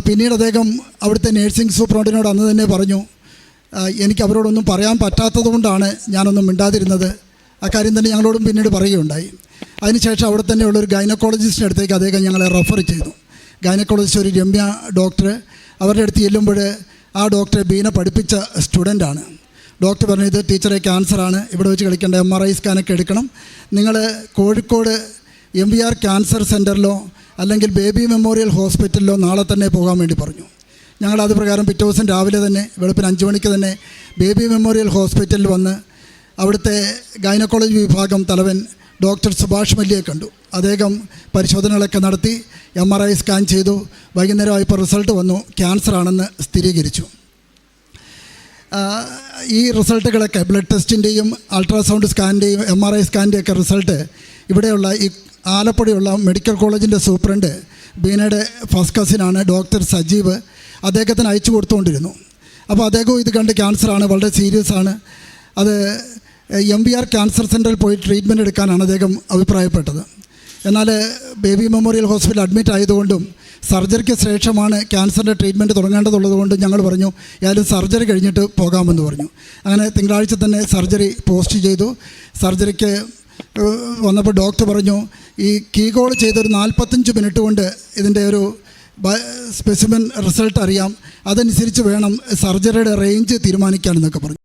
പിന്നീട് അദ്ദേഹം അവിടുത്തെ നേഴ്സിംഗ് സൂപ്രണ്ടിനോട് അന്ന് തന്നെ പറഞ്ഞു, എനിക്ക് അവരോടൊന്നും പറയാൻ പറ്റാത്തത് കൊണ്ടാണ് ഞാനൊന്നും മിണ്ടാതിരുന്നത്. അക്കാര്യം തന്നെ ഞങ്ങളോടും പിന്നീട് പറയുകയുണ്ടായി. അതിനുശേഷം അവിടെ തന്നെയുള്ളൊരു ഗൈനക്കോളജിസ്റ്റിൻ്റെ അടുത്തേക്ക് അദ്ദേഹം ഞങ്ങളെ റെഫർ ചെയ്തു. ഗൈനക്കോളജിസ്റ്റ് ഒരു രമ്യ ഡോക്ടർ, അവരുടെ അടുത്ത് ചെല്ലുമ്പോൾ ആ ഡോക്ടറെ ബീന പഠിപ്പിച്ച സ്റ്റുഡൻ്റാണ്. ഡോക്ടർ പറഞ്ഞു, ഇത് ടീച്ചറെ ക്യാൻസറാണ്, ഇവിടെ വെച്ച് കളിക്കേണ്ട, MRI സ്കാനൊക്കെ എടുക്കണം, നിങ്ങൾ കോഴിക്കോട് MVR ക്യാൻസർ സെൻറ്ററിലോ അല്ലെങ്കിൽ ബേബി മെമ്മോറിയൽ ഹോസ്പിറ്റലിലോ നാളെ തന്നെ പോകാൻ വേണ്ടി പറഞ്ഞു. ഞങ്ങളത് പ്രകാരം പിറ്റേ ദിവസം രാവിലെ തന്നെ വെളുപ്പിന് 5 മണിക്ക് തന്നെ ബേബി മെമ്മോറിയൽ ഹോസ്പിറ്റലിൽ വന്ന് അവിടുത്തെ ഗൈനക്കോളജി വിഭാഗം തലവൻ ഡോക്ടർ സുഭാഷ് മല്ലിയെ കണ്ടു. അദ്ദേഹം പരിശോധനകളൊക്കെ നടത്തി MRI സ്കാൻ ചെയ്തു. വൈകുന്നേരമായപ്പോൾ റിസൾട്ട് വന്നു, ക്യാൻസറാണെന്ന് സ്ഥിരീകരിച്ചു. ഈ റിസൾട്ടുകളൊക്കെ ബ്ലഡ് ടെസ്റ്റിൻ്റെയും അൾട്രാസൗണ്ട് സ്കാനിൻ്റെയും MRI സ്കാനിൻ്റെയൊക്കെ റിസൾട്ട് ഇവിടെയുള്ള ഈ ആലപ്പുഴയുള്ള മെഡിക്കൽ കോളേജിൻ്റെ സൂപ്രണ്ട് ബീനയുടെ ഫസ്റ്റ് കസിനാണ് ഡോക്ടർ സജീവ്, അദ്ദേഹത്തിന് അയച്ചു കൊടുത്തുകൊണ്ടിരുന്നു. അപ്പോൾ അദ്ദേഹവും ഇത് കണ്ട് ക്യാൻസറാണ്, വളരെ സീരിയസ് ആണ്, അത് MVR ക്യാൻസർ സെൻറ്ററിൽ പോയി ട്രീറ്റ്മെൻറ്റ് എടുക്കാനാണ് അദ്ദേഹം അഭിപ്രായപ്പെട്ടത്. എന്നാൽ ബേബി മെമ്മോറിയൽ ഹോസ്പിറ്റൽ അഡ്മിറ്റ് ആയതുകൊണ്ടും സർജറിക്ക് ശേഷമാണ് ക്യാൻസറിൻ്റെ ട്രീറ്റ്മെൻറ്റ് തുടങ്ങേണ്ടതുള്ളതുകൊണ്ടും ഞങ്ങൾ പറഞ്ഞു, ഏതായാലും സർജറി കഴിഞ്ഞിട്ട് പോകാമെന്ന് പറഞ്ഞു. അങ്ങനെ തിങ്കളാഴ്ച തന്നെ സർജറി പോസ്റ്റ് ചെയ്തു. സർജറിക്ക് വന്നപ്പോൾ ഡോക്ടർ പറഞ്ഞു, ഈ കീഗോൾ ചെയ്തൊരു 45 മിനിറ്റ് കൊണ്ട് ഇതിൻ്റെ ഒരു സ്പെസിമെൻ റിസൾട്ട് അറിയാം, അതനുസരിച്ച് വേണം സർജറിയുടെ റേഞ്ച് തീരുമാനിക്കാനെന്നൊക്കെ പറഞ്ഞു.